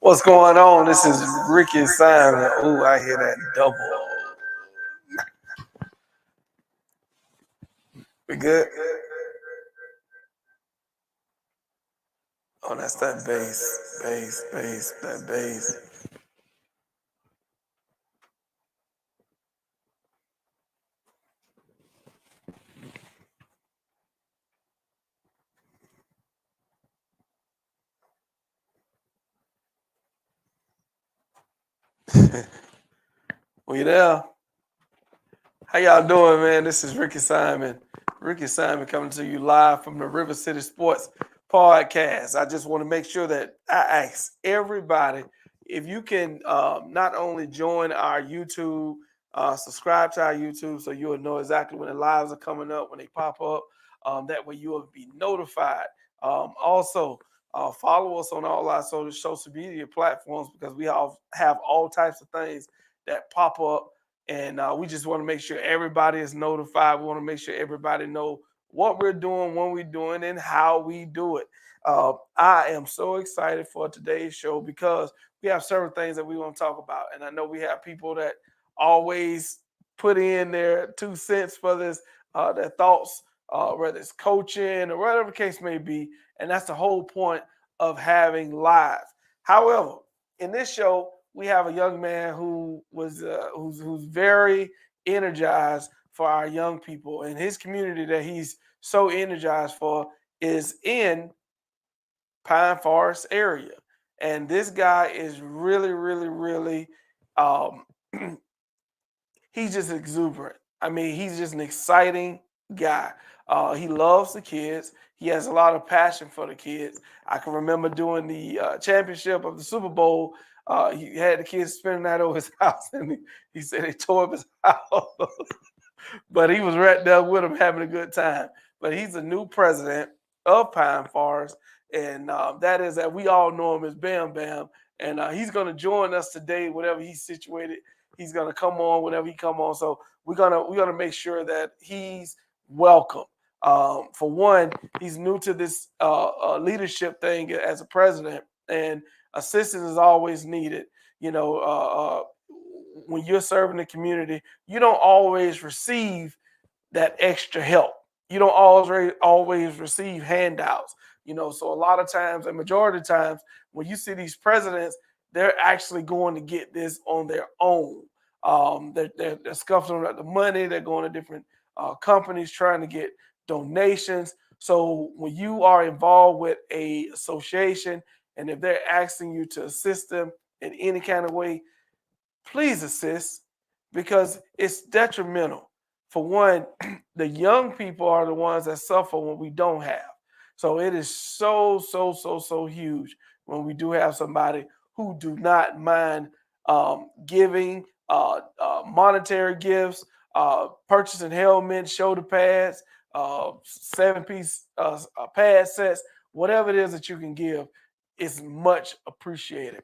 What's going on? This is Ricky Simon. Ooh, I hear that double. We good? Oh, that's that bass, that bass. We there? How y'all doing, man? This is Ricky Simon. Ricky Simon coming to you live from the River City Sports Podcast. I just want to make sure that I ask everybody if you can not only join our YouTube, subscribe to our YouTube so you'll know exactly when the lives are coming up, when they pop up. That way you will be notified. Also, follow us on all our social media platforms because we all have all types of things that pop up, and we just want to make sure everybody is notified. We want to make sure everybody know what we're doing, when we're doing, and how we do it. I am so excited for today's show because we have several things that we want to talk about, and I know we have people that always put in their 2 cents for this, their thoughts, whether it's coaching or whatever the case may be, and that's the whole point of having live. However, in this show, we have a young man who was who's very energized for our young people, and his community that he's so energized for is in Pine Forest area. And this guy is really, really, really um, he's just exuberant. I mean, he's just an exciting guy. He loves the kids. He has a lot of passion for the kids. I can remember doing the championship of the Super Bowl. He had the kids spending that over his house, and he said they tore up his house. But he was right there with him having a good time. But he's the new president of Pine Forest, and that is that we all know him as Bam Bam. And he's going to join us today, whenever he's situated. He's going to come on whenever he come on. So we're gonna make sure that he's welcome. For one, he's new to this leadership thing as a president, and assistance is always needed. You know, when you're serving the community, you don't always receive that extra help. You don't always receive handouts. So a lot of times, a majority of times, when you see these presidents, they're actually going to get this on their own. They're scuffling up the money. They're going to different companies trying to get donations. So when you are involved with a association, and if they're asking you to assist them in any kind of way, please assist, because it's detrimental. For one, the young people are the ones that suffer when we don't have. So it is so huge when we do have somebody who do not mind giving monetary gifts, purchasing helmets, shoulder pads, 7-piece pad sets, whatever it is that you can give is much appreciated.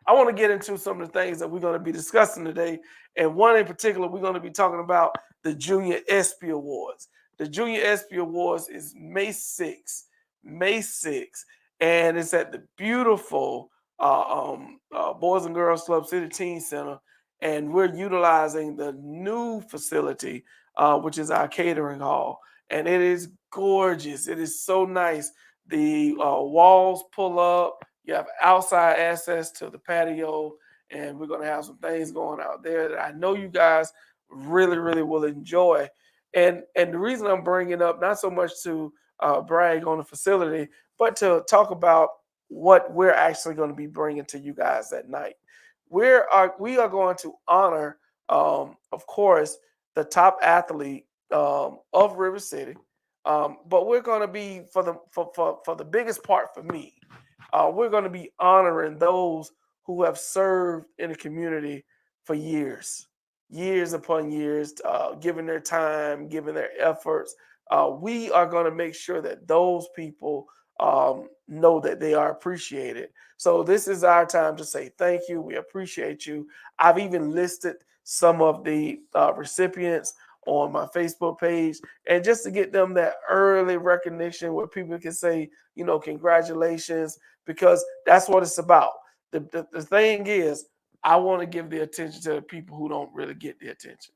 I want to get into some of the things that we're going to be discussing today. And one in particular, we're going to be talking about the Junior ESPY Awards. The Junior ESPY Awards is May 6th. May 6th. And it's at the beautiful Boys and Girls Club City Teen Center. And we're utilizing the new facility, which is our catering hall. And it is gorgeous. It is so nice. The walls pull up. You have outside access to the patio, and we're going to have some things going out there that I know you guys really, really will enjoy. And the reason I'm bringing up, not so much to brag on the facility, but to talk about what we're actually going to be bringing to you guys that night. We are going to honor, of course, the top athlete of River City, but we're going to be for the biggest part for me. We're going to be honoring those who have served in the community for years upon years, giving their time, giving their efforts. We are going to make sure that those people know that they are appreciated. So this is our time to say thank you. We appreciate you. I've even listed some of the recipients on my Facebook page, and just to get them that early recognition where people can say, congratulations, because that's what it's about. the thing is, I want to give the attention to the people who don't really get the attention.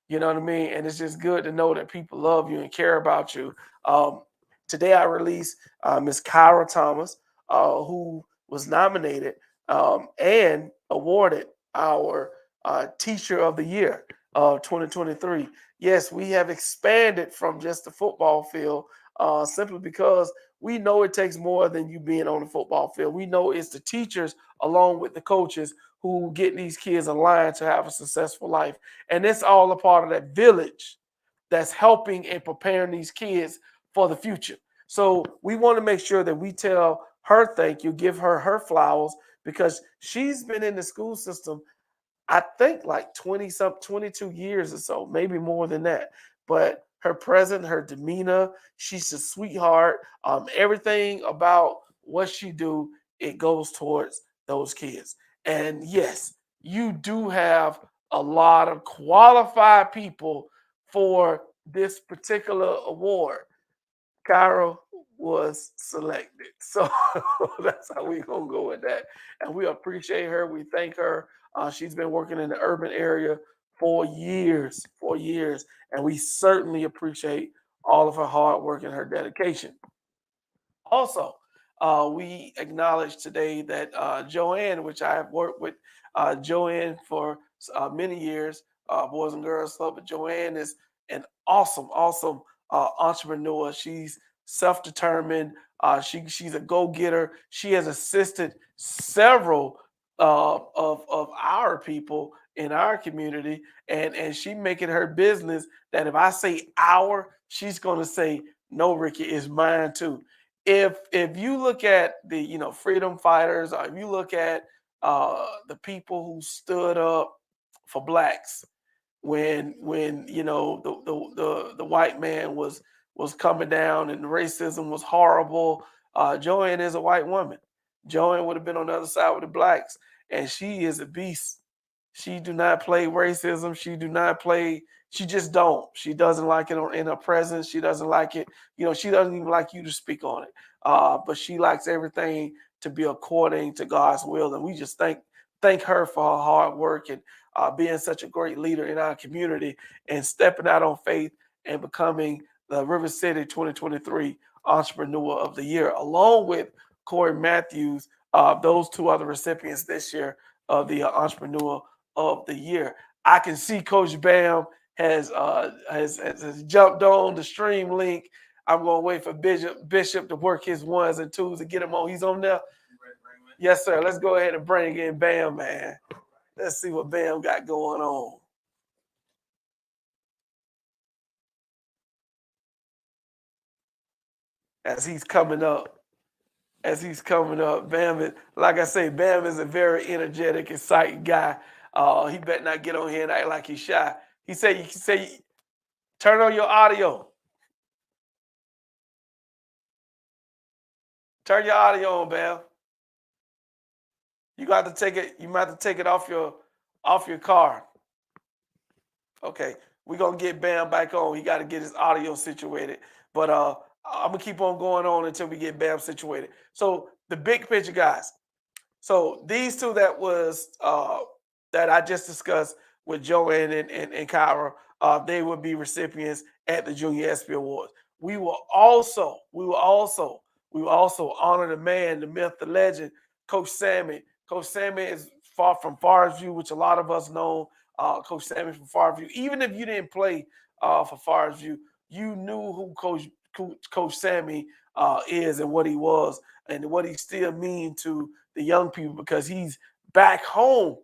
You know what I mean? And it's just good to know that people love you and care about you. Um, Today I released Miss Kyra Thomas, who was nominated and awarded our Teacher of the Year of 2023. Yes, we have expanded from just the football field simply because we know it takes more than you being on the football field. We know it's the teachers along with the coaches who get these kids aligned to have a successful life. And it's all a part of that village that's helping and preparing these kids for the future. So we want to make sure that we tell her thank you, give her her flowers, because she's been in the school system, I think like 20 some 22 years or so, maybe more than that. But her presence, her demeanor, she's a sweetheart. Everything about what she do, it goes towards those kids. And yes, you do have a lot of qualified people for this particular award. Cairo was selected. So that's how we gonna go with that. And we appreciate her. We thank her. She's been working in the urban area for years, and we certainly appreciate all of her hard work and her dedication. Also, we acknowledge today that Joanne, which I have worked with Joanne for many years, Boys and Girls Club, but Joanne is an awesome entrepreneur. She's self-determined. She's a go-getter. She has assisted several of our people in our community, and she making her business that if I say our, she's gonna say no, Ricky, is mine too. If you look at the freedom fighters, or if you look at the people who stood up for blacks when the white man was coming down and the racism was horrible. Joanne is a white woman. Joanne would have been on the other side with the blacks, and she is a beast. She do not play racism. She do not play. She just don't. She doesn't like it in her presence. She doesn't like it. She doesn't even like you to speak on it. But she likes everything to be according to God's will, and we just thank her for her hard work and being such a great leader in our community and stepping out on faith and becoming the River City 2023 Entrepreneur of the Year, along with Corey Matthews. Those two other recipients this year of the Entrepreneur of the Year. I can see Coach Bam has jumped on the stream link. I'm gonna wait for Bishop to work his ones and twos to get him on. He's on there. Yes, sir. Let's go ahead and bring in Bam, man. Let's see what Bam got going on. As he's coming up. Bam is, like I say, Bam is a very energetic, exciting guy. He better not get on here and act like he's shy. He say, turn on your audio. Turn your audio on, Bam. You got to take it. You might have to take it off your car. Okay, we're gonna get Bam back on. He got to get his audio situated. But I'm gonna keep on going on until we get Bam situated. So the big picture, guys. So these two that I just discussed with Joanne and Kyra, they will be recipients at the Junior ESPY Awards. We will also honor the man, the myth, the legend, Coach Sammy. Coach Sammy is from Forest View, which a lot of us know. Coach Sammy from Forest View. Even if you didn't play for Forest View, you knew who Coach Sammy is and what he was and what he still mean to the young people, because he's back home.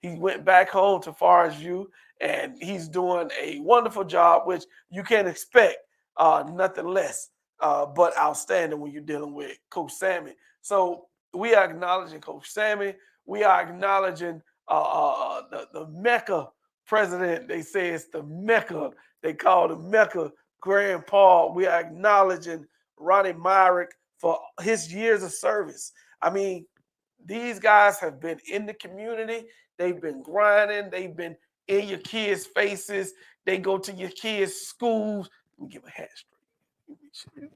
He went back home to Forest View, and he's doing a wonderful job, which you can expect nothing less but outstanding when you're dealing with Coach Sammy. So we are acknowledging Coach Sammy. We are acknowledging the Mecca president. They say it's the Mecca. They call the Mecca Grandpa. We are acknowledging Ronnie Myrick for his years of service. I mean, these guys have been in the community. They've been grinding. They've been in your kids' faces. They go to your kids' schools. Let me give a hat straight.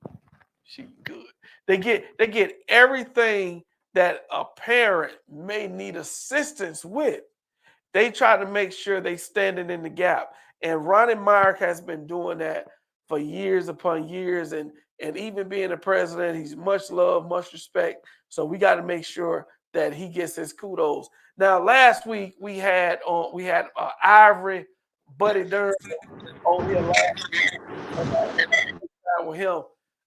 She good. They get everything that a parent may need assistance with, they try to make sure they standing in the gap. And Ronnie Meyer has been doing that for years upon years. And even being a president, he's much loved, much respect. So we got to make sure that he gets his kudos. Now, last week we had Ivory Buddy Durham on here last with him.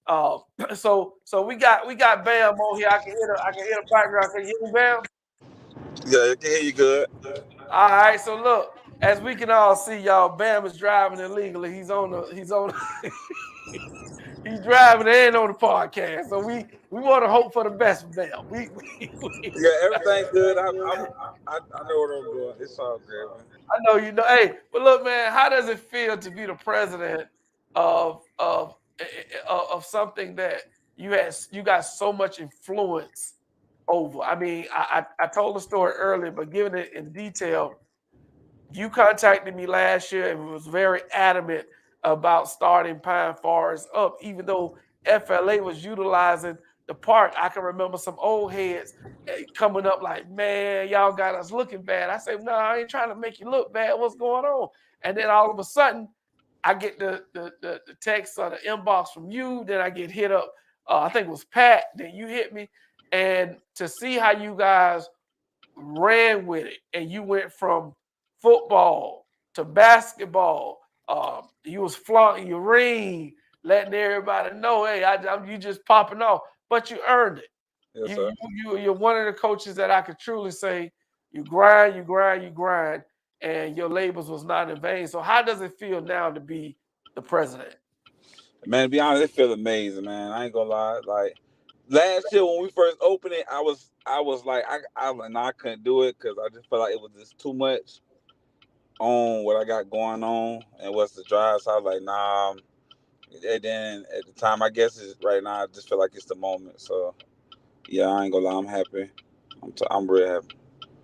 Uh, so we got Bam on here. I can hear the background. Can you hear me, Bam? Yeah, I can hear you good. All right, so look, as we can all see, y'all, Bam is driving illegally. He's driving and on the podcast. So we want to hope for the best for Bam. Yeah, everything's good. I know what I'm doing. It's all good, man. I know you know. Hey, but look, man, how does it feel to be the president of of of something that you got so much influence over? I mean, I told the story earlier, but giving it in detail, you contacted me last year and was very adamant about starting Pine Forest up, even though FLA was utilizing the park. I can remember some old heads coming up like, man, y'all got us looking bad. I said, no, I ain't trying to make you look bad. What's going on? And then all of a sudden, I get the text or the inbox from you. Then I get hit up. I think it was Pat. Then you hit me. And to see how you guys ran with it and you went from football to basketball. You was flaunting your ring, letting everybody know, hey, you just popping off, but you earned it. Yes, You, sir. you're one of the coaches that I could truly say you grind, you grind, you grind, and your labors was not in vain. So how does it feel now to be the president? Man, to be honest, it feels amazing, man. I ain't gonna lie. Like last year when we first opened it, I was like, I couldn't do it because I just felt like it was just too much on what I got going on and what's the drive. So I was like, nah. And then at the time, I guess it's right now. I just feel like it's the moment. So yeah, I ain't gonna lie. I'm happy. I'm real happy.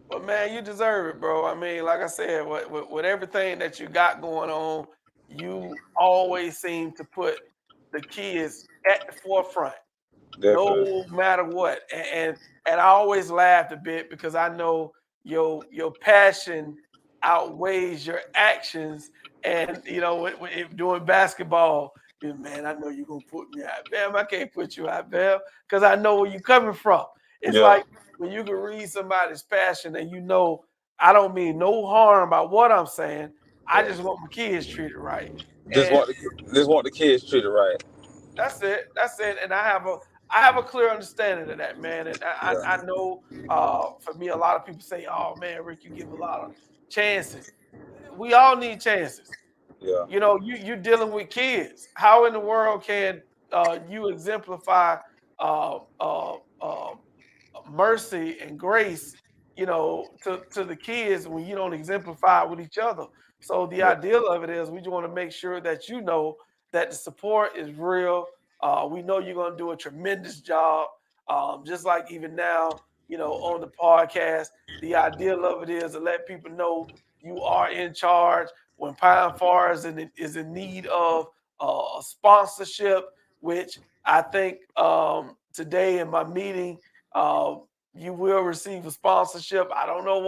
Well, man, you deserve it, bro. I mean, like I said, with everything that you got going on, you always seem to put the kids at the forefront, Definitely. no matter what. And I always laughed a bit because I know your passion outweighs your actions. And when doing basketball, man, I know you're gonna put me out, Bam. I can't put you out, Bam, because I know where you're coming from. It's Yeah. like when you can read somebody's passion and I don't mean no harm by what I'm saying. I Yeah. just want my kids treated right. Just And want the kids treated right. that's it. That's it. And I have a clear understanding of that, man. And I Yeah. know for me, a lot of people say, "Oh man, Rick, you give a lot of chances." We all need chances. Yeah. You're dealing with kids. How in the world can you exemplify uh, uh, uh, mercy and grace, to the kids when you don't exemplify it with each other? So the Yeah. ideal of it is we just want to make sure that you know that the support is real. We know you're going to do a tremendous job. Just like even now, on the podcast, the ideal of it is to let people know you are in charge when Pine Forest is in need of a sponsorship, which I think today in my meeting, uh, you will receive a sponsorship. I don't know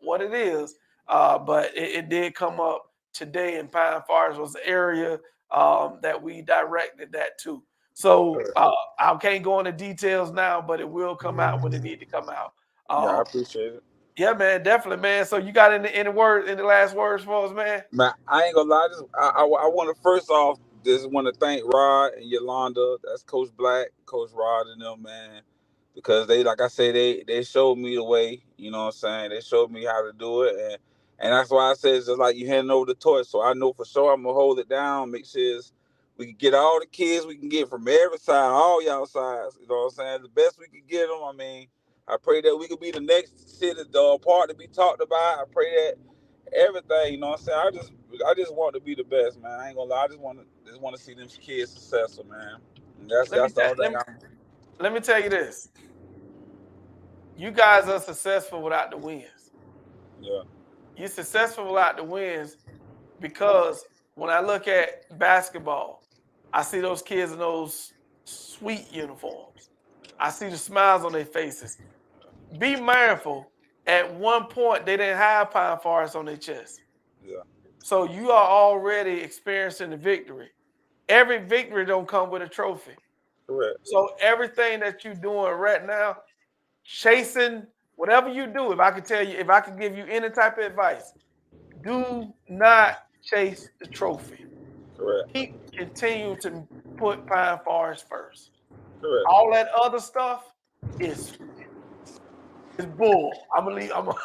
what it is, but it did come up today. In Pine Forest was the area that we directed that to. So I can't go into details now, but it will come out when it need to come out. Yeah, I Uh, appreciate it. yeah, man, definitely, man. So you got any last words for us, man? Man, I ain't gonna lie. I want to first off just want to thank Rod and Yolanda. That's Coach Black, Coach Rod, and them, man, because they, like I say, they showed me the way. You know what I'm saying? They showed me how to do it, and that's why I said it's just like you handing over the torch. So I know for sure I'm gonna hold it down. Make sure we can get all the kids we can get from every side, all y'all sides. You know what I'm saying? The best we can get them. I mean, I pray that we could be the next city, the part to be talked about. I pray that everything. You know what I'm saying? I just want to be the best, man. I ain't gonna lie. I just want to see them kids successful, man. And that's Let me that's the tell only let thing me, I'm. let me tell you this: you guys are successful without the wins. Yeah. You're successful without the wins because when I look at basketball, I see those kids in those sweet uniforms. I see the smiles on their faces. be mindful. At one point, they didn't have Pine Forest on their chest. Yeah. So you are already experiencing the victory. Every victory don't come with a trophy. Correct. So everything that you're doing right now, chasing whatever you do, if I could tell you, if I could give you any type of advice, do not chase the trophy. Correct. Keep continue to put Pine Forest first. Correct. All that other stuff is bull. I'm gonna leave. I'm gonna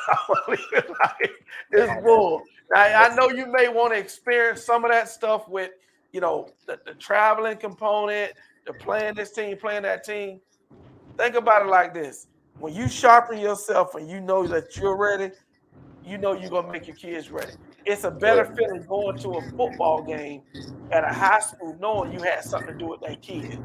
leave it like it's bull. Now I know you may want to experience some of that stuff with, the traveling component, the playing this team, playing that team. Think about it like this: when you sharpen yourself and you know that you're ready, you know you're gonna make your kids ready. It's a better Correct. feeling going to a football game at a high school knowing you had something to do with that kid.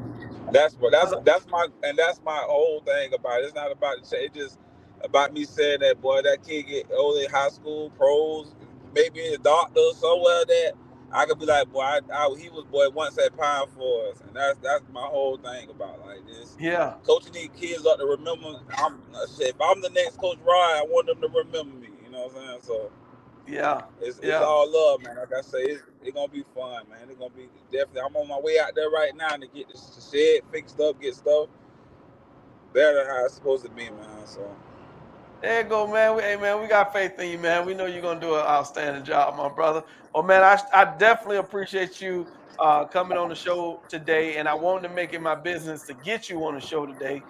That's my whole thing about it. It's not about the it's just about me saying that, boy, that kid get old in high school, pros, maybe a doctor somewhere, that I could be like, boy, he was, boy, once at Pine Forest, and that's my whole thing about like this. Yeah. Coaching these kids up to remember. If I'm the next Coach Ryan, I want them to remember me. You know what I'm saying? So Yeah. it's Yeah. all love, man. Like I say, it's gonna be fun, man. It's gonna be definitely. I'm on my way out there right now to get the shed fixed up, get stuff better than how it's supposed to be, man. So There you go, man. Hey, man, we got faith in you, man. We know you're gonna do an outstanding job, my brother. Well, man, I definitely appreciate you coming on the show today, and I wanted to make it my business to get you on the show today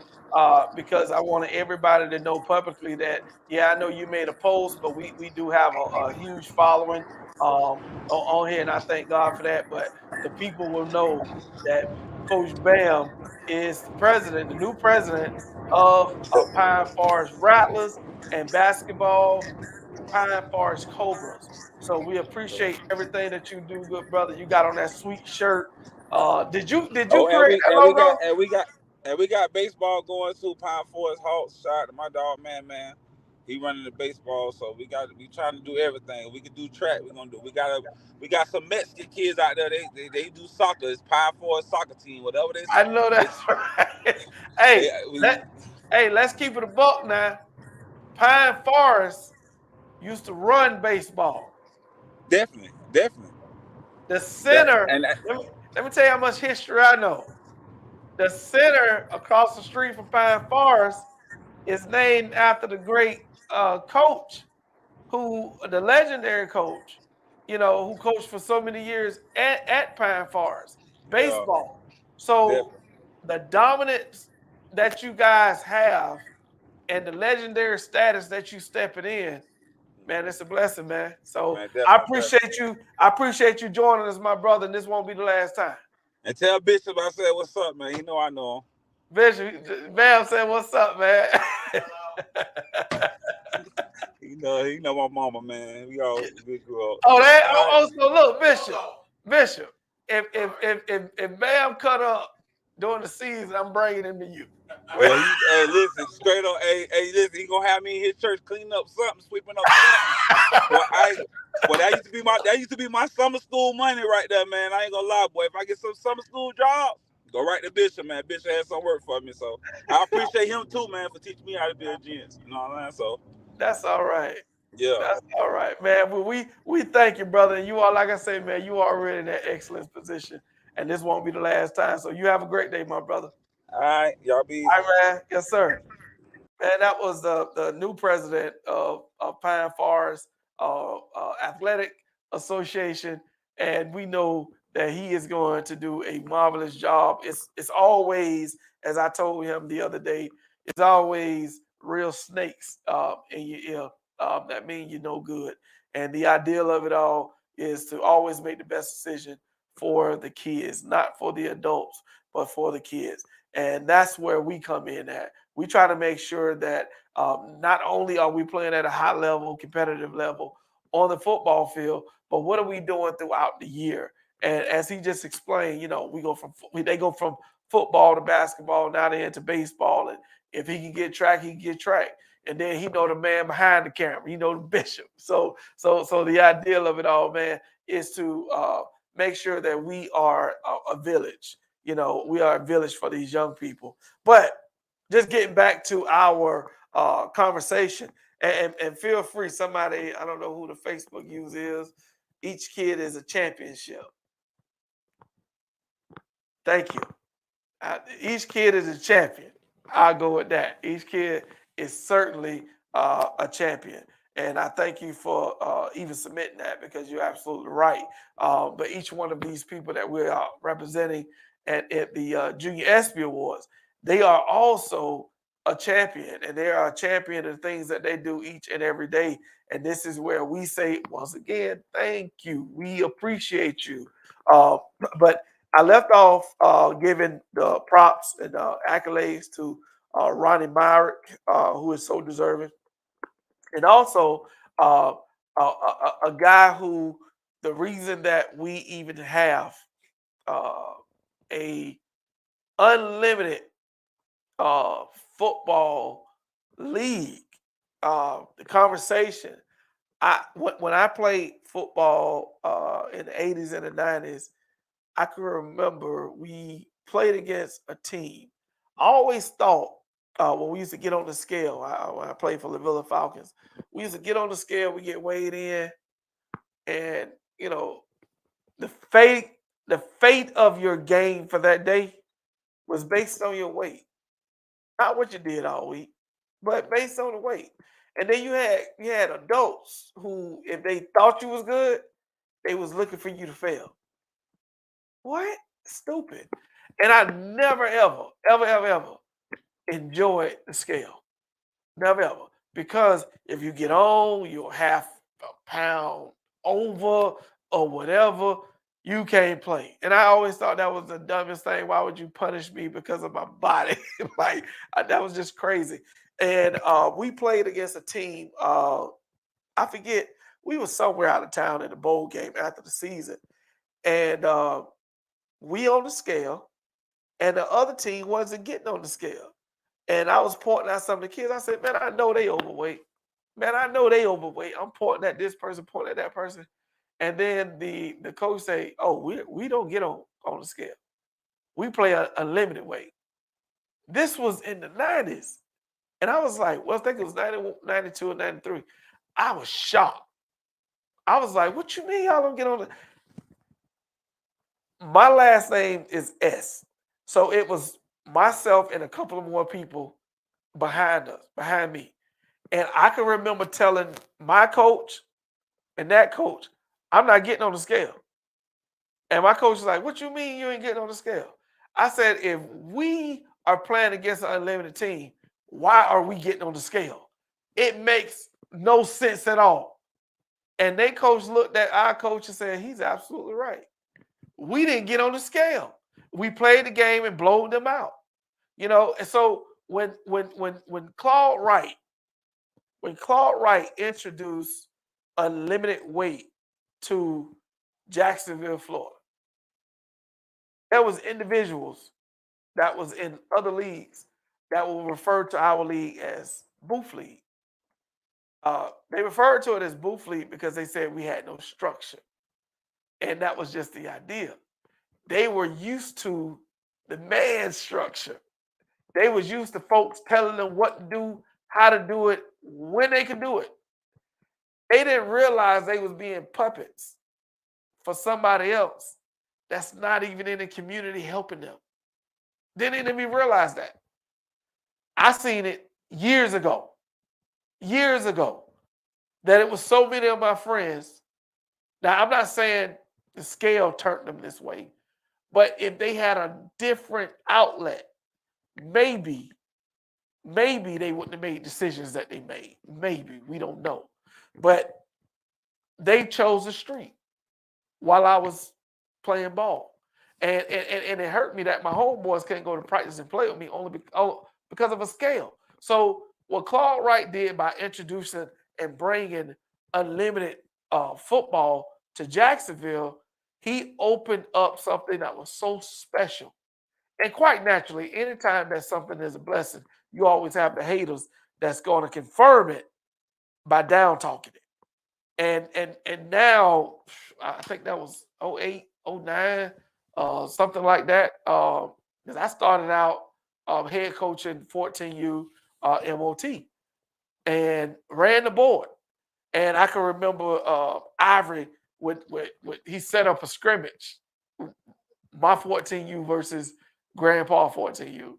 because I wanted everybody to know publicly that, yeah, I know you made a post, but we do have a huge following on here, and I thank God for that. But the people will know that Coach Bam is the president, the new president of Pine Forest Rattlers and basketball Pine Forest Cobras. So we appreciate everything that you do, good brother. You got on that sweet shirt. Did you oh, create that logo? and we got baseball going to Pine Forest Hawks. Shout out to my dog, man. He running the baseball, so we trying to do everything. We can do track. We're gonna do. We got some Mexican kids out there. They do soccer. It's Pine Forest soccer team, whatever they I say. know that's right. Hey, let's keep it a buck now. Pine Forest used to run baseball. Definitely. The center. And Let me tell you how much history I know. The center across the street from Pine Forest is named after the great coach, the legendary coach, who coached for so many years at Pine Forest baseball. So definitely. the dominance that you guys have and the legendary status that you stepping in, man, it's a blessing, man. So Man, I definitely. appreciate you. I appreciate you joining us, my brother. And this won't be the last time. And tell Bishop I said what's up, man. You know I know him. Bishop, Bam said, "What's up, man?" He know my mama, man. We grew up. So look, Bishop. If Bam cut up during the season, I'm bringing him to you. Well, hey, listen, straight on. Hey, listen, he gonna have me in his church cleaning up something, sweeping up something. That used to be my summer school money right there, man. I ain't gonna lie, boy. If I get some summer school job, go right to Bishop, man. Bishop has some work for me, so I appreciate him too, man, for teaching me how to be a genius. You know what I'm saying? So that's all right. Yeah, that's all right, man. Well, we thank you, brother. And you are, like I say, man, you are already in that excellent position, and this won't be the last time. So you have a great day, my brother. All right, y'all be. All right, man. Yes, sir. Man, that was the new president of Pine Forest Athletic Association, and we know that he is going to do a marvelous job. It's always, as I told him the other day, it's always real snakes in your ear. That means you're no good. And the ideal of it all is to always make the best decision for the kids, not for the adults, but for the kids. And that's where we come in at. We try to make sure that not only are we playing at a high level, competitive level on the football field, but what are we doing throughout the year? And as he just explained, they go from football to basketball, now they're into baseball. And if he can get track, he can get track. And then he know the man behind the camera, he know the Bishop. So the ideal of it all, man, is to make sure that we are a village. We are a village for these young people. But just getting back to our conversation. And feel free, somebody, I don't know who the Facebook user is. Each kid is a championship. Thank you. Each kid is a champion. I'll go with that. Each kid is certainly a champion. And I thank you for even submitting that, because you're absolutely right. But each one of these people that we're representing at the Junior ESPY Awards, they are also a champion, and they are a champion of the things that they do each and every day. And this is where we say, once again, thank you. We appreciate you. But I left off giving the props and accolades to Ronnie Myrick, who is so deserving, and also a guy who, the reason that we even have a unlimited football league, the conversation. When I played football in the 80s and the 90s, I can remember we played against a team. I always thought when we used to get on the scale, when I played for the Villa Falcons, we used to get on the scale, we get weighed in, and you know, the fate, the fate of your game for that day was based on your weight, not what you did all week, but based on the weight. And then you had adults who, if they thought you was good, they was looking for you to fail. What? Stupid. And I never, ever, ever, ever, ever enjoyed the scale. Never, ever. Because if you get on, you're half a pound over or whatever, you can't play. And I always thought that was the dumbest thing. Why would you punish me because of my body? Like, that was just crazy. And we played against a team. I forget, we were somewhere out of town in a bowl game after the season. And we on the scale, and the other team wasn't getting on the scale. And I was pointing at some of the kids. I said, man, I know they overweight. Man, I know they overweight. I'm pointing at this person, pointing at that person. And then the coach say, oh, we don't get on the scale. We play a limited weight. This was in the 90s. And I was like, well, I think it was 90, 92 or 93. I was shocked. I was like, what you mean y'all don't get on the... My last name is S. So it was myself and a couple of more people behind me. And I can remember telling my coach and that coach, I'm not getting on the scale. And my coach was like, what you mean you ain't getting on the scale? I said, if we are playing against an unlimited team, why are we getting on the scale? It makes no sense at all. And they coach looked at our coach and said, he's absolutely right. We didn't get on the scale. We played the game and blowed them out. You know, and so when Claude Wright introduced unlimited weight to Jacksonville, Florida, there was individuals that was in other leagues that will refer to our league as Booth League. They referred to it as Booth League because they said we had no structure. And that was just the idea. They were used to the man structure. They was used to folks telling them what to do, how to do it, when they could do it. They didn't realize they was being puppets for somebody else that's not even in the community helping them. Didn't even realize that. I seen it years ago, that it was so many of my friends. Now, I'm not saying the scale turned them this way, but if they had a different outlet, maybe they wouldn't have made decisions that they made. Maybe, we don't know. But they chose the street while I was playing ball. And it hurt me that my homeboys couldn't go to practice and play with me only because of a scale. So what Claude Wright did by introducing and bringing unlimited football to Jacksonville, he opened up something that was so special. And quite naturally, anytime that something is a blessing, you always have the haters that's going to confirm it by down talking it. And now, I think that was 08, 09, something like that. Because I started out head coaching 14U MOT. and ran the board. And I can remember Ivory with he set up a scrimmage, my 14U versus Grandpa 14U.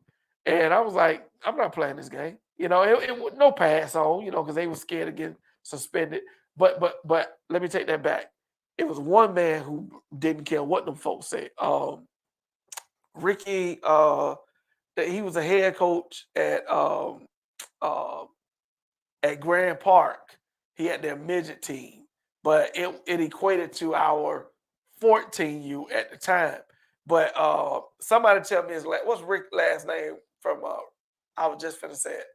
And I was like, I'm not playing this game. It was no pass on, because they were scared of getting suspended. But let me take that back. It was one man who didn't care what them folks said. Ricky, that he was a head coach uh, at Grand Park. He had their midget team, but it equated to our 14U at the time. But somebody tell me what's Rick's last name from? I was just finna say it,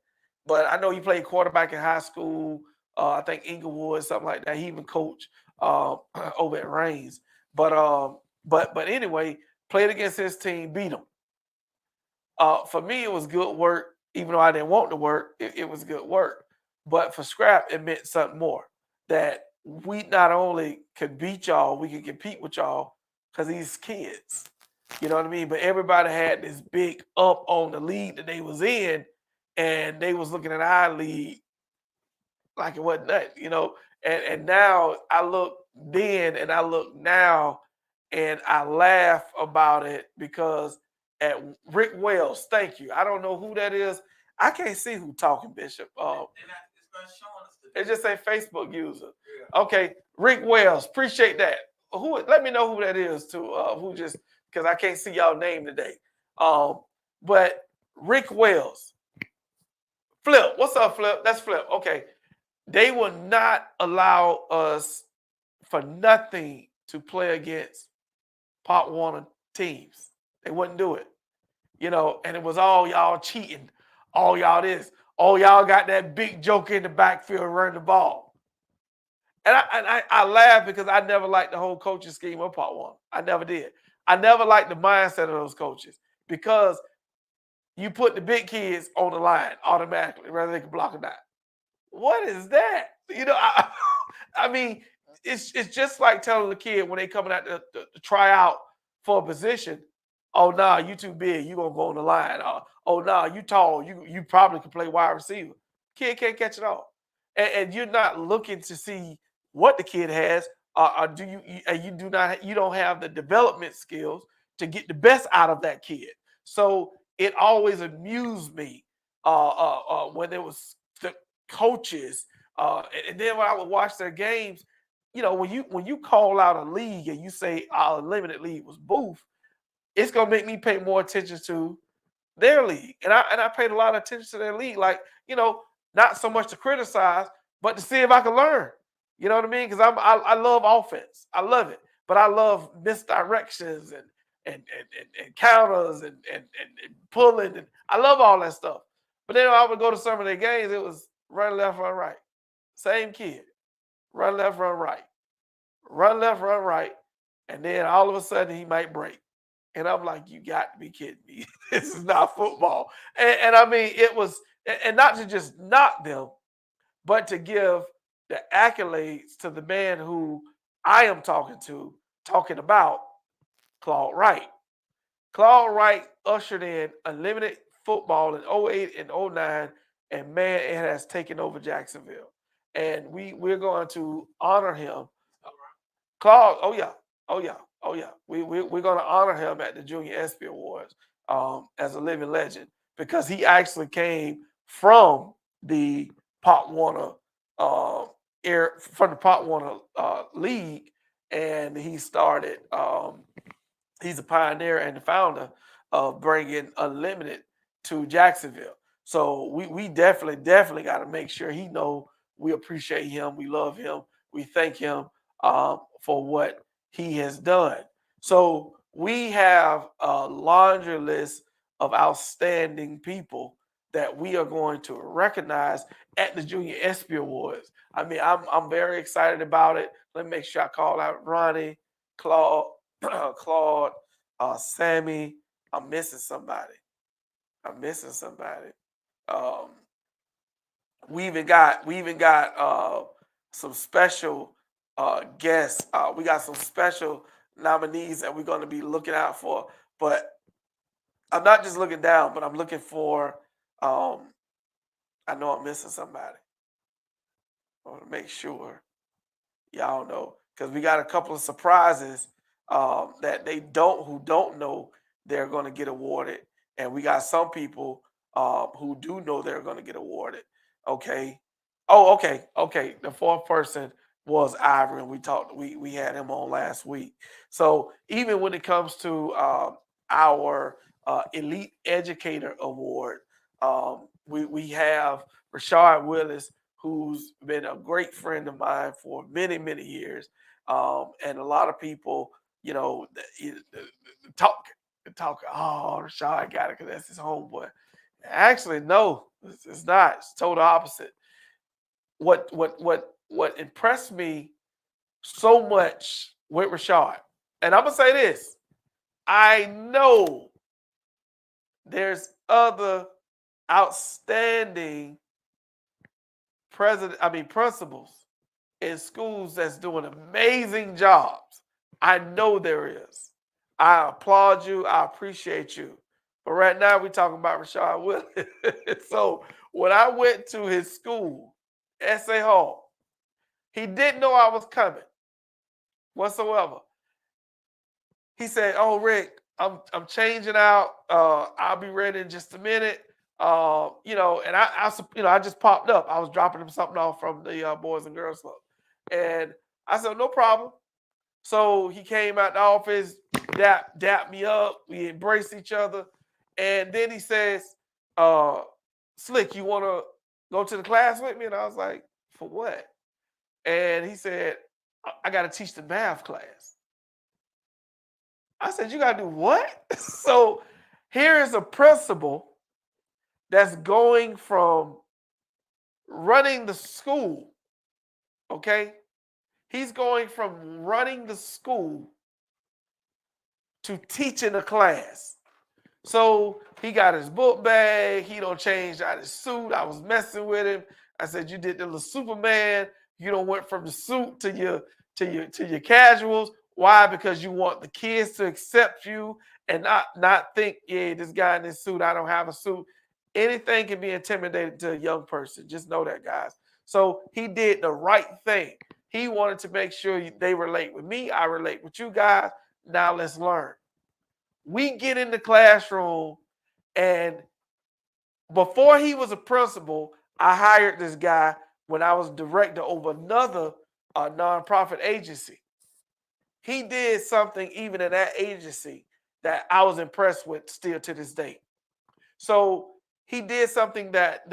but I know he played quarterback in high school. I think Inglewood, something like that. He even coached over at Reigns. But anyway, played against his team, beat him. For me, it was good work, even though I didn't want to work. It was good work. But for Scrap, it meant something more. That we not only could beat y'all, we could compete with y'all because these kids. You know what I mean? But everybody had this big up on the league that they was in, and they was looking at our league like it wasn't nothing. And now I look then and I look now and I laugh about it because at Rick Wells, thank you. I don't know who that is. I can't see who talking, Bishop. It just say Facebook user. Yeah. Okay, Rick Wells, appreciate that. Let me know who that is too. Who just because I can't see y'all name today. But Rick Wells, Flip, what's up, Flip? That's Flip. Okay, they will not allow us for nothing to play against Pop Warner teams. They wouldn't do it. And it was all y'all cheating, all y'all this, all y'all got that big joker in the backfield running the ball. And I laugh because I never liked the whole coaching scheme of Pop Warner. I never did. I never liked the mindset of those coaches because you put the big kids on the line automatically, whether they can block or not. What is that? I mean, it's just like telling the kid when they coming out to try out for a position, oh, nah, you too big, you going to go on the line. Oh, nah, you tall, you probably can play wide receiver. Kid can't catch it all. And you're not looking to see what the kid has, or you don't have the development skills to get the best out of that kid. So it always amused me when there was the coaches, and then when I would watch their games, when you call out a league and you say our limited league was Booth, it's gonna make me pay more attention to their league, and I paid a lot of attention to their league, like not so much to criticize, but to see if I can learn. You know what I mean? Because I love offense, I love it, but I love misdirections and counters and pulling, and I love all that stuff. But then I would go to some of their games, it was run left, run right. Same kid. Run left, run right. Run left, run right. And then all of a sudden he might break. And I'm like, you got to be kidding me. This is not football. And I mean, it was, and not to just knock them, but to give the accolades to the man who I am talking about Claude Wright. Claude Wright ushered in unlimited football in 08 and 09, and man, it has taken over Jacksonville. And we're going to honor him. Claude, oh yeah, oh yeah, oh yeah. We're going to honor him at the Junior ESPY Awards as a living legend because he actually came from the Pop Warner league, and he started. He's a pioneer and the founder of bringing Unlimited to Jacksonville. So we definitely got to make sure he know we appreciate him, we love him, we thank him for what he has done. So we have a laundry list of outstanding people that we are going to recognize at the Junior ESPY Awards. I mean, I'm very excited about it. Let me make sure I call out Ronnie, Claude, Sammy. I'm missing somebody. We even got some special guests. We got some special nominees that we're going to be looking out for. But I'm not just looking down, but I'm looking for. I know I'm missing somebody. I want to make sure y'all know because we got a couple of surprises that who don't know they're going to get awarded, and we got some people who do know they're going to get awarded. Okay. Oh, okay. The fourth person was Ivory, and we had him on last week. So even when it comes to our Elite Educator Award, we have Rashard Willis, who's been a great friend of mine for many, many years. And a lot of people, talk, oh, Rashard got it because that's his homeboy. Actually, no, it's not. It's total opposite. What impressed me so much with Rashard, and I'm gonna say this, I know there's other outstanding principals in schools that's doing amazing jobs. I know there is. I applaud you. I appreciate you. But right now we're talking about Rashard Willis. So when I went to his school, S.A. Hall, he didn't know I was coming whatsoever. He said, "Oh, Rick, I'm changing out. I'll be ready in just a minute." And I just popped up. I was dropping him something off from the Boys and Girls Club, and I said, "No problem." So he came out the office, dap me up. We embraced each other, and then he says, "Slick, you want to go to the class with me?" And I was like, "For what?" And he said, "I got to teach the math class." I said, "You got to do what?" So here is a principal that's going from running the school, okay? He's going from running the school to teaching a class. So he got his book bag. He don't change out his suit. I was messing with him. I said, "You did the little Superman. You don't went from the suit to your casuals. Why? Because you want the kids to accept you and not think, yeah, this guy in this suit, I don't have a suit." Anything can be intimidating to a young person. Just know that, guys. So he did the right thing. He wanted to make sure they relate with me. I relate with you guys. Now let's learn. We get in the classroom, and before he was a principal, I hired this guy when I was director over another nonprofit agency. He did something even in that agency that I was impressed with still to this day. So he did something that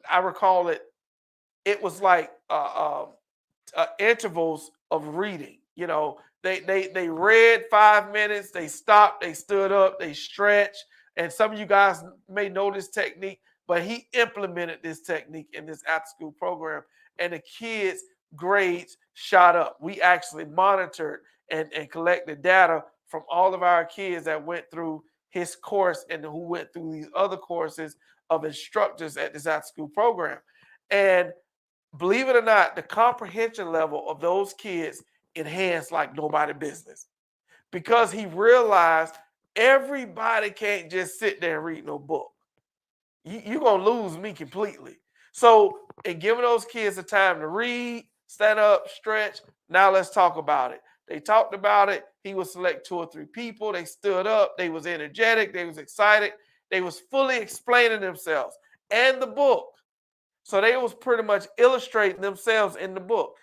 I recall it. It was like intervals of reading. They read 5 minutes, they stopped, they stood up, they stretched. And some of you guys may know this technique, but he implemented this technique in this after school program, and the kids' grades shot up. We actually monitored and collected data from all of our kids that went through his course and who went through these other courses of instructors at this after school program. And believe it or not, the comprehension level of those kids enhanced like nobody business, because he realized everybody can't just sit there and read no book. You're going to lose me completely. So in giving those kids the time to read, stand up, stretch, now let's talk about it. They talked about it. He would select 2 or 3 people. They stood up. They was energetic. They was excited. They was fully explaining themselves and the book. So they was pretty much illustrating themselves in the book.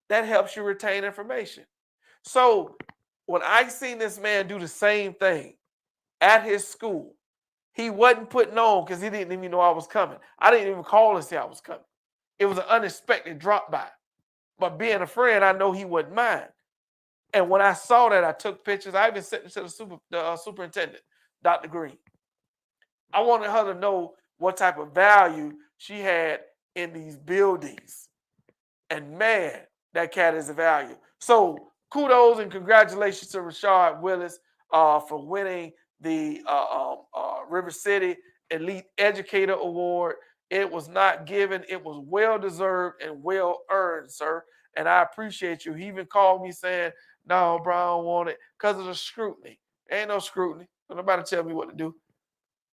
That helps you retain information. So when I seen this man do the same thing at his school, he wasn't putting on because he didn't even know I was coming. I didn't even call to say I was coming. It was an unexpected drop by. But being a friend, I know he wouldn't mind. And when I saw that, I took pictures. I even sent it to the superintendent, Dr. Green. I wanted her to know what type of value she had in these buildings. And man, that cat is a value. So kudos and congratulations to Rashard Willis for winning the River City Elite Educator Award. It was not given. It was well-deserved and well-earned, sir. And I appreciate you. He even called me saying, "No, bro, I don't want it because of the scrutiny." Ain't no scrutiny. Nobody tell me what to do.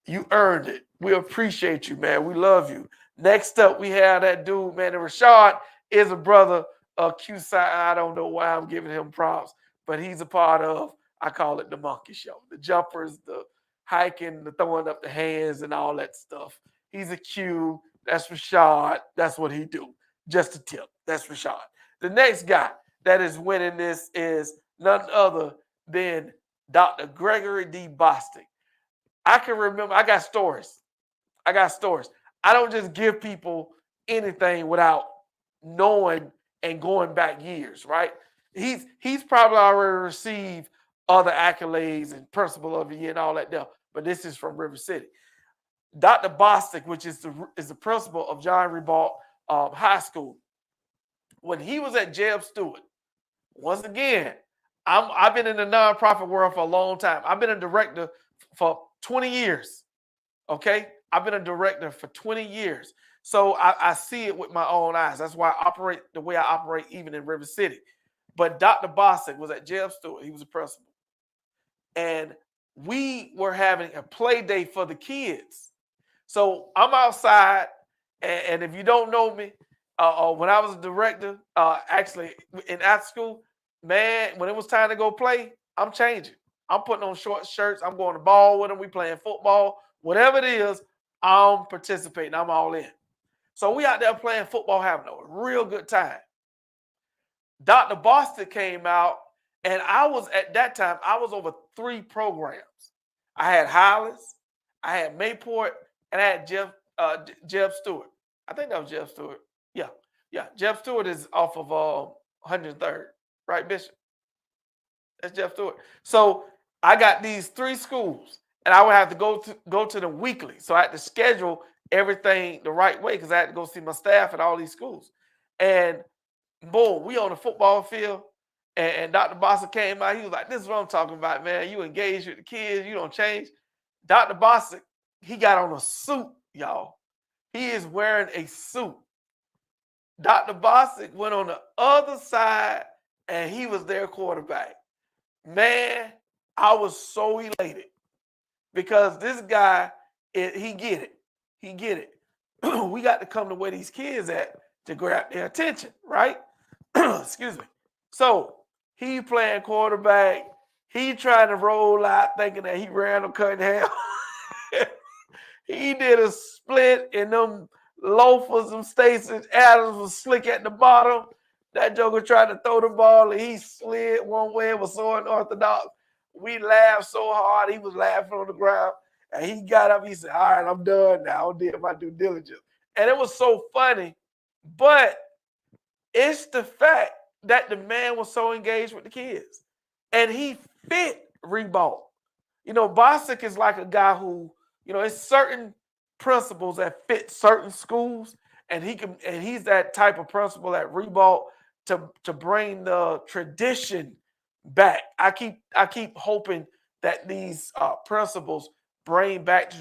You earned it. We appreciate you, man. We love you. Next up, we have that dude, man. And Rashad is a brother of QSI. I don't know why I'm giving him props, but he's a part of, I call it the monkey show. The jumpers, the hiking, the throwing up the hands and all that stuff. He's a Q. That's Rashad. That's what he do. Just a tip. That's Rashad. The next guy that is winning this is none other than Dr. Gregory D. Bostic. I can remember, I got stories. I don't just give people anything without knowing and going back years, right? He's probably already received other accolades and principal of the year and all that stuff, but this is from River City. Dr. Bostic, which is the principal of John Ribault High School, when he was at Jeb Stewart, once again, I've been in the nonprofit world for a long time. I've been a director for 20 years. Okay, I've been a director for 20 years. So I see it with my own eyes. That's why I operate the way I operate even in River City. But Dr. Bostic was at Jeb Stewart. He was a principal. And we were having a play day for the kids. So I'm outside. And if you don't know me, when I was a director, actually in after school, man, when it was time to go play, I'm changing. I'm putting on short shirts. I'm going to ball with them. We playing football. Whatever it is, I'm participating. I'm all in. So we out there playing football, having a real good time. Dr. Bostic came out, and I was at that time, I was over 3 programs. I had Highlands, I had Mayport, and I had Jeb Stewart. I think that was Jeb Stewart. Yeah. Jeb Stewart is off of 103rd, right, Bishop? That's Jeb Stewart. So I got these 3 schools, and I would have to go to them weekly. So I had to schedule everything the right way because I had to go see my staff at all these schools. And boom, we on the football field, and Dr. Bostic came out. He was like, "This is what I'm talking about, man. You engage with the kids, you don't change." Dr. Bostic, he got on a suit, y'all. He is wearing a suit. Dr. Bostic went on the other side, and he was their quarterback. Man, I was so elated because this guy, he get it. He get it. We got to come to where these kids at to grab their attention, right? Excuse me. So he playing quarterback. He trying to roll out thinking that he ran or cut in half. He did a split and them loafers, them Stacey Adams was slick at the bottom. That joker tried to throw the ball and he slid one way. It was so unorthodox. We laughed so hard. He was laughing on the ground. And he got up. He said, "All right, I'm done now. I did my due diligence." And it was so funny. But it's the fact that the man was so engaged with the kids. And he fit Ribault. You know, Bostic is like a guy who, you know, it's certain principles that fit certain schools. And he's that type of principal at Ribault to bring the tradition back. I keep hoping that these principals bring back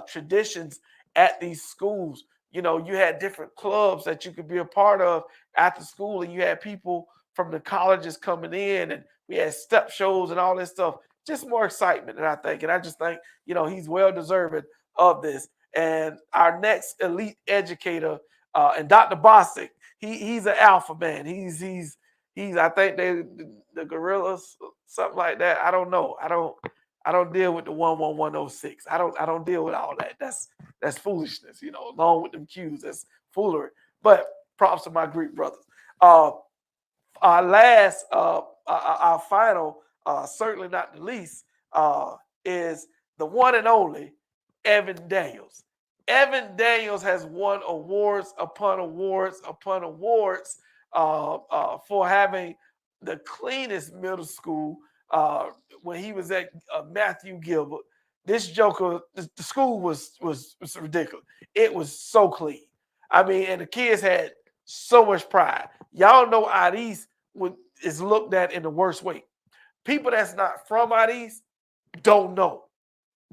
traditions at these schools. You know, you had different clubs that you could be a part of after school, and you had people from the colleges coming in, and we had step shows and all this stuff. Just more excitement, and I think, and I just think, you know, he's well deserving of this. And our next elite educator, and Dr. Bostic, he's an alpha man. He's I think the gorillas, something like that. I don't know. I don't deal with the 11106. I don't deal with all that. That's foolishness, you know, along with them cues. That's foolery. But props to my Greek brothers. Our last, our final, certainly not the least, is the one and only Evan Daniels. Evan Daniels has won awards upon awards upon awards for having the cleanest middle school when he was at Matthew Gilbert. This joker, the school was ridiculous. It was so clean. I mean, and the kids had so much pride. Y'all know out east is looked at in the worst way. People that's not from out east don't know.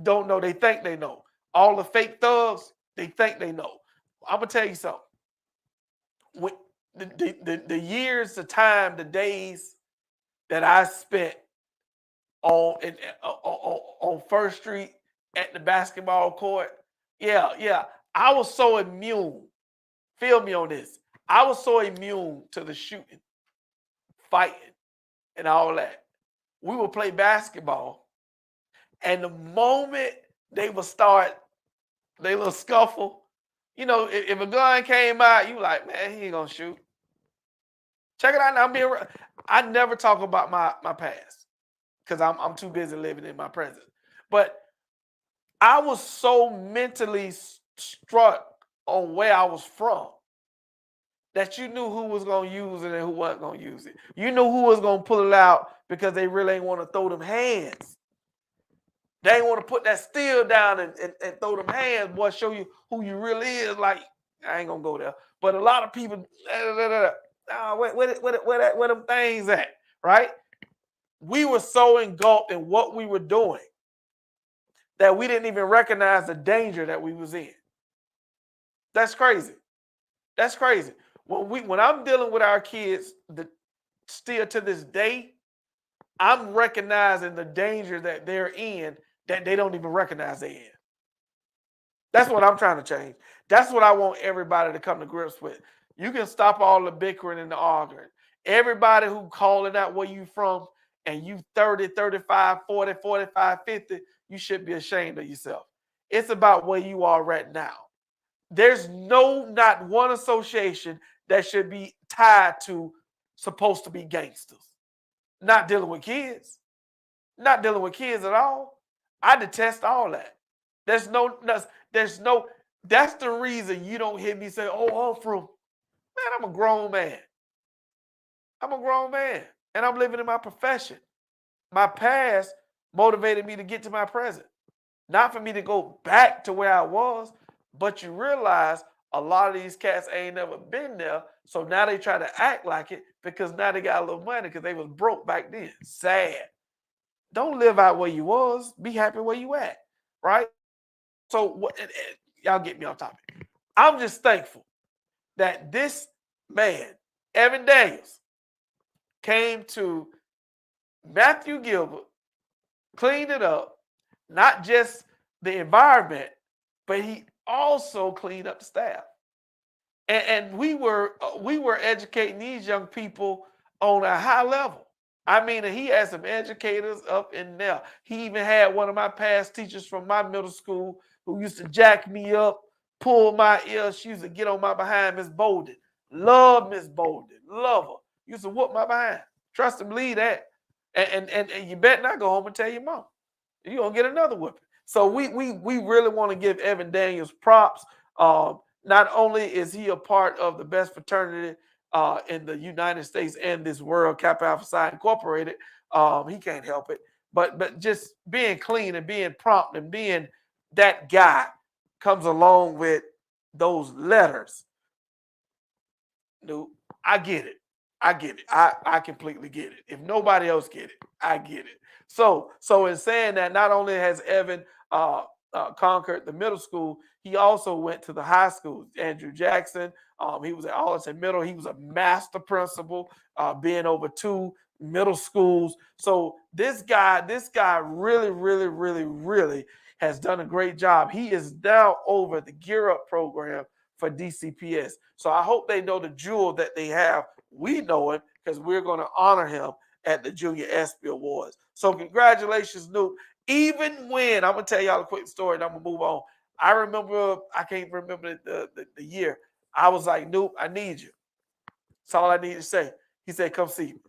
Don't know. They think they know. All the fake thugs, they think they know. I'm gonna tell you something. When the years, the time, the days that I spent on First Street at the basketball court, yeah, I was so immune. Feel me on this. I was so immune to the shooting, fighting, and all that. We would play basketball, and the moment they would start their little scuffle, you know, if a gun came out, you like, man, he ain't gonna shoot. Check it out now. I never talk about my past because I'm too busy living in my present. But I was so mentally struck on where I was from that you knew who was gonna use it and who wasn't gonna use it. You knew who was gonna pull it out because they really ain't want to throw them hands. They ain't want to put that steel down and throw them hands, boy, show you who you really is. Like, I ain't gonna go there. But a lot of people, where them things at, right? We were so engulfed in what we were doing that we didn't even recognize the danger that we was in. That's crazy. That's crazy. When I'm dealing with our kids, still to this day, I'm recognizing the danger that they're in that they don't even recognize they're in. That's what I'm trying to change. That's what I want everybody to come to grips with. You can stop all the bickering and the arguing. Everybody who calling out where you from and you 30, 35, 40, 45, 50, you should be ashamed of yourself. It's about where you are right now. There's not one association that should be tied to supposed to be gangsters. Not dealing with kids. Not dealing with kids at all. I detest all that. That's the reason you don't hear me say, oh, I'm from, man, I'm a grown man. I'm a grown man. And I'm living in my profession. My past motivated me to get to my present. Not for me to go back to where I was, but you realize a lot of these cats ain't never been there. So now they try to act like it because now they got a little money because they was broke back then. Sad. Don't live out where you was. Be happy where you at, right? So y'all get me off topic. I'm just thankful that this man, Evan Daniels, came to Matthew Gilbert, cleaned it up, not just the environment, but he also cleaned up the staff. And we were educating these young people on a high level. I mean, he had some educators up in there. He even had one of my past teachers from my middle school who used to jack me up, pull my ear. She used to get on my behind, Miss Bolden. Love Miss Bolden. Love her. Used to whoop my behind. Trust and believe that. And you better not go home and tell your mom. You're going to get another whipping. So we really want to give Evan Daniels props. Not only is he a part of the best fraternity in the United States and this world, Kappa Alpha Psi Incorporated, he can't help it. But just being clean and being prompt and being that guy comes along with those letters. Dude, I get it. I get it. I completely get it. If nobody else get it, I get it. So in saying that, not only has Evan conquered the middle school, he also went to the high school. Andrew Jackson, he was at Arlington Middle. He was a master principal, being over 2 middle schools. So this guy really has done a great job. He is now over the Gear Up program for DCPS. So I hope they know the jewel that they have. We know it because we're going to honor him at the Junior ESPY Awards. So congratulations, Snoop. Even when, I'm going to tell y'all a quick story and I'm going to move on. I remember, I can't remember the year. I was like, Snoop, I need you. That's all I need to say. He said, come see me.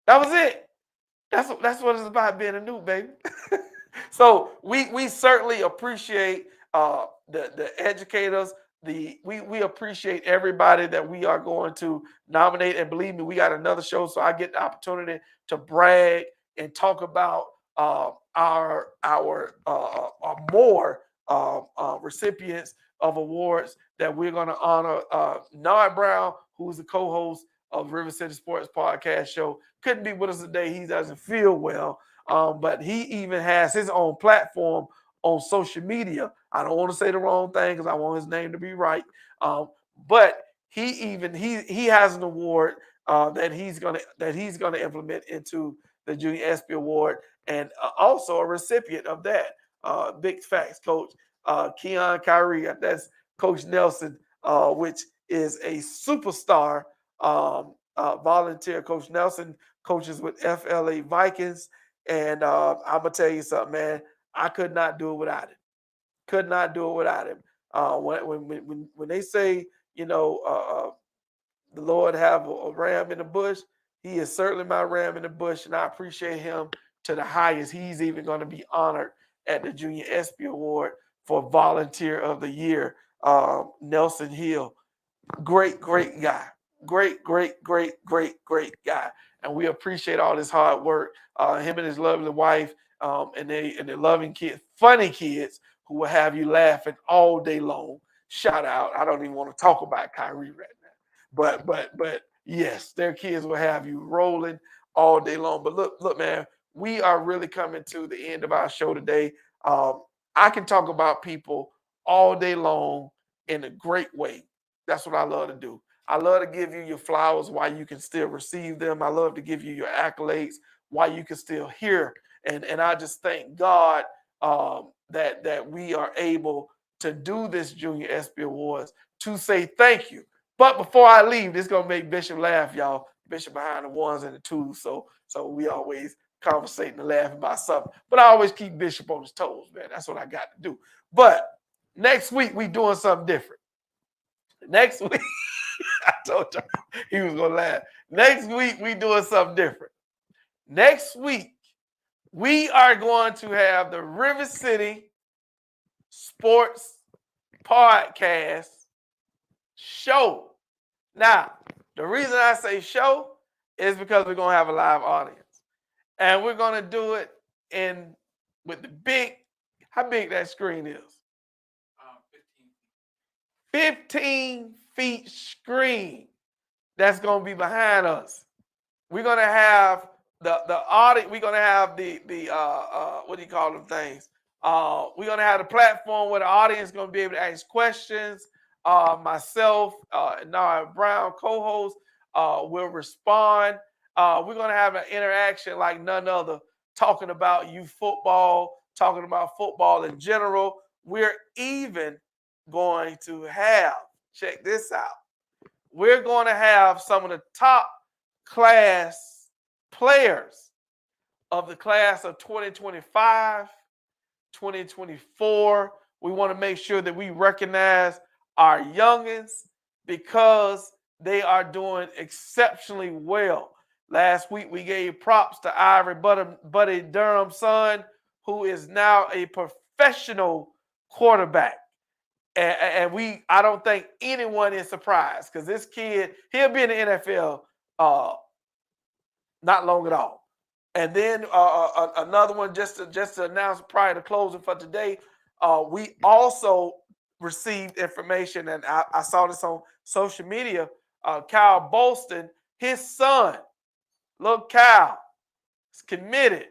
That was it. That's what it's about, being a Snoop, baby. So we certainly appreciate the educators. We appreciate everybody that we are going to nominate, and believe me, we got another show, so I get the opportunity to brag and talk about our more recipients of awards that we're going to honor. Nard Brown, who's the co-host of River City Sports Podcast Show, couldn't be with us today. He doesn't feel well, but he even has his own platform on social media. I don't want to say the wrong thing because I want his name to be right. But he has an award that he's gonna implement into the Junior ESPY Award, and also a recipient of that. Big facts, Coach. Keon Kyrie. That's Coach Nelson, which is a superstar volunteer. Coach Nelson coaches with FLA Vikings. And I'm going to tell you something, man. I could not do it without him. Could not do it without him. When they say, the Lord have a ram in the bush, he is certainly my ram in the bush, and I appreciate him to the highest. He's even going to be honored at the Junior ESPY Award for Volunteer of the Year. Nelson Hill, great guy. Great guy. And we appreciate all his hard work. Him and his lovely wife, and their loving kids, funny kids who will have you laughing all day long. Shout out. I don't even want to talk about Kyrie right now. But yes, their kids will have you rolling all day long. But look, man, we are really coming to the end of our show today. I can talk about people all day long in a great way. That's what I love to do. I love to give you your flowers while you can still receive them. I love to give you your accolades while you can still hear. And I just thank God that we are able to do this Junior ESPY Awards to say thank you. But before I leave, this is going to make Bishop laugh, y'all. Bishop behind the ones and the twos. So we always conversating and laughing about something. But I always keep Bishop on his toes, man. That's what I got to do. But next week, we doing something different. Next week, I told you he was going to laugh. Next week, we doing something different. Next week, we are going to have the River City Sports Podcast show. Now, the reason I say show is because we're going to have a live audience. And we're going to do it with the big, how big that screen is? 15 feet screen that's going to be behind us. We're going to have the audience. We're going to have the what do you call them things? We're going to have the platform where the audience is going to be able to ask questions. Myself, Nara Brown, co-host, will respond. We're going to have an interaction like none other, talking about youth football, talking about football in general. We're even going to have, check this out, we're going to have some of the top class players of the class of 2025, 2024. We want to make sure that we recognize our youngins because they are doing exceptionally well. Last week, we gave props to Ivory Buddy Durham's son, who is now a professional quarterback. And I don't think anyone is surprised because this kid, he'll be in the NFL not long at all. And then another one, just to announce prior to closing for today, we also received information, and I saw this on social media. Kyle Bolston, his son, little Kyle, is committed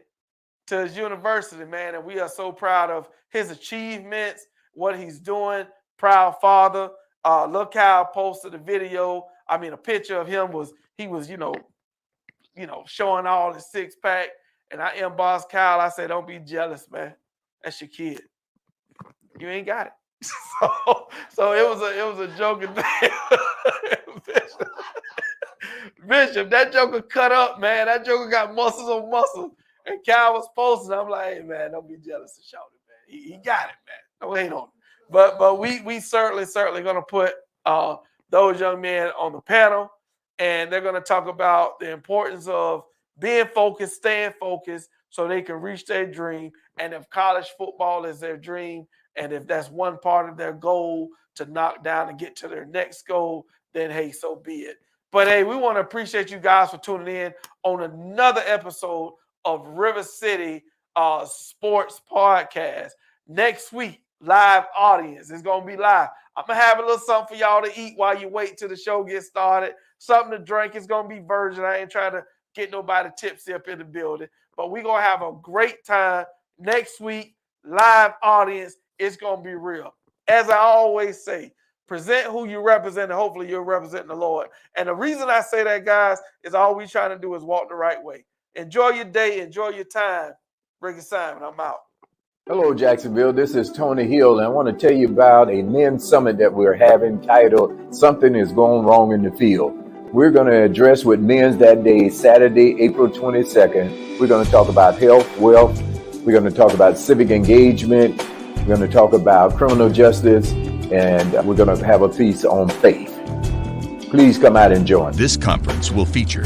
to his university, man, and we are so proud of his achievements, what he's doing. Proud father. Little Kyle posted a video. I mean, a picture of him he was showing all his six pack, and I embossed Kyle. I said, "Don't be jealous, man. That's your kid. You ain't got it." So it was a joking thing. Bishop, that joker cut up, man. That joker got muscles on muscles. And Kyle was posting. I'm like, hey, man, don't be jealous of Shawty, man. He got it, man. Don't hate on him. But we certainly going to put those young men on the panel, and they're going to talk about the importance of being focused, staying focused, so they can reach their dream. And if college football is their dream, and if that's one part of their goal to knock down and get to their next goal, then hey, so be it. But hey, we want to appreciate you guys for tuning in on another episode of River City Sports Podcast. Next week, live audience. It's going to be live. I'm going to have a little something for y'all to eat while you wait till the show gets started. Something to drink. It's going to be virgin. I ain't trying to get nobody tipsy up in the building. But we're going to have a great time next week. Live audience. It's going to be real. As I always say, present who you represent, and hopefully you're representing the Lord. And the reason I say that, guys, is all we're trying to do is walk the right way. Enjoy your day. Enjoy your time. Ricky Simon, I'm out. Hello, Jacksonville. This is Tony Hill, and I want to tell you about a men's summit that we're having titled Something is Going Wrong in the Field. We're going to address with men's that day, Saturday, April 22nd. We're going to talk about health, wealth. We're going to talk about civic engagement. We're going to talk about criminal justice, and we're going to have a piece on faith. Please come out and join. This conference will feature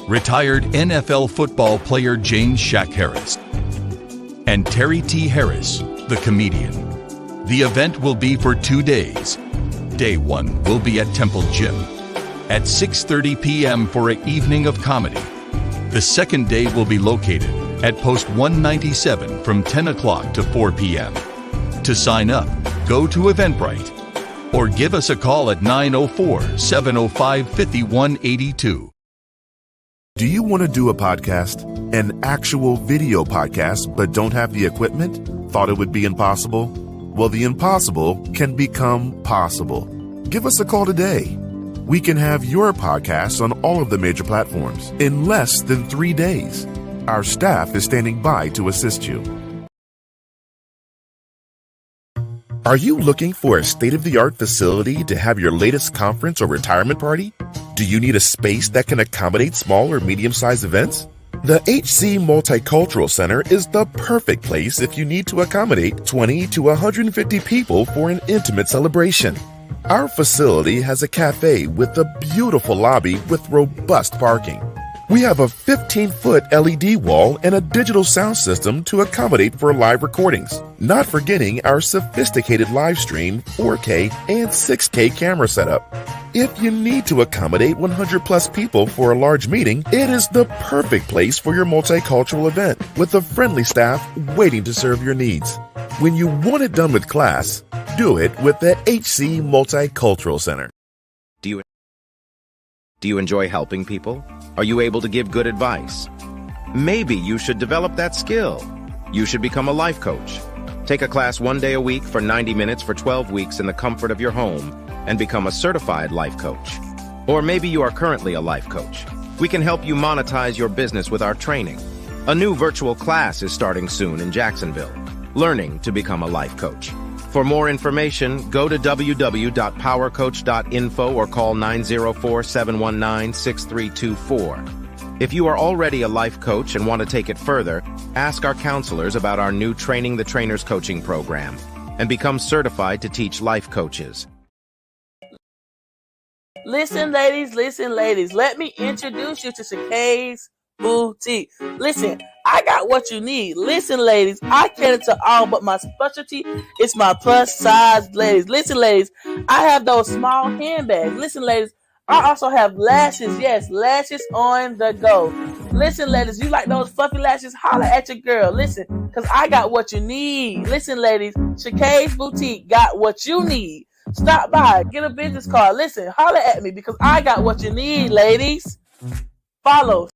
retired NFL football player James Shaq Harris and Terry T. Harris, the comedian. The event will be for 2 days. Day 1 will be at Temple Gym at 6:30 p.m. for an evening of comedy. The second day will be located at Post 197 from 10 o'clock to 4 p.m. To sign up, go to Eventbrite or give us a call at 904-705-5182. Do you want to do a podcast? An actual video podcast, but don't have the equipment? Thought it would be impossible? Well, the impossible can become possible. Give us a call today. We can have your podcast on all of the major platforms in less than 3 days. Our staff is standing by to assist you. Are you looking for a state-of-the-art facility to have your latest conference or retirement party? Do you need a space that can accommodate small or medium-sized events? The HC Multicultural Center is the perfect place if you need to accommodate 20 to 150 people for an intimate celebration. Our facility has a cafe with a beautiful lobby with robust parking. We have a 15-foot LED wall and a digital sound system to accommodate for live recordings, not forgetting our sophisticated live stream, 4K, and 6K camera setup. If you need to accommodate 100 plus people for a large meeting, it is the perfect place for your multicultural event with a friendly staff waiting to serve your needs. When you want it done with class, do it with the HC Multicultural Center. Do you enjoy helping people? Are you able to give good advice? Maybe you should develop that skill. You should become a life coach. Take a class 1 day a week for 90 minutes for 12 weeks in the comfort of your home and become a certified life coach. Or maybe you are currently a life coach. We can help you monetize your business with our training. A new virtual class is starting soon in Jacksonville. Learning to become a life coach. For more information, go to www.powercoach.info or call 904-719-6324. If you are already a life coach and want to take it further, ask our counselors about our new Training the Trainers coaching program and become certified to teach life coaches. Listen, ladies, let me introduce you to Shakay's Boutique. Listen, I got what you need. Listen, ladies, I cater to all, but my specialty is my plus size ladies. Listen, ladies, I have those small handbags. Listen, ladies, I also have lashes. Yes, lashes on the go. Listen, ladies, you like those fluffy lashes? Holla at your girl. Listen, because I got what you need. Listen, ladies, Shakay's Boutique got what you need. Stop by, get a business card. Listen, holla at me because I got what you need, ladies. Follow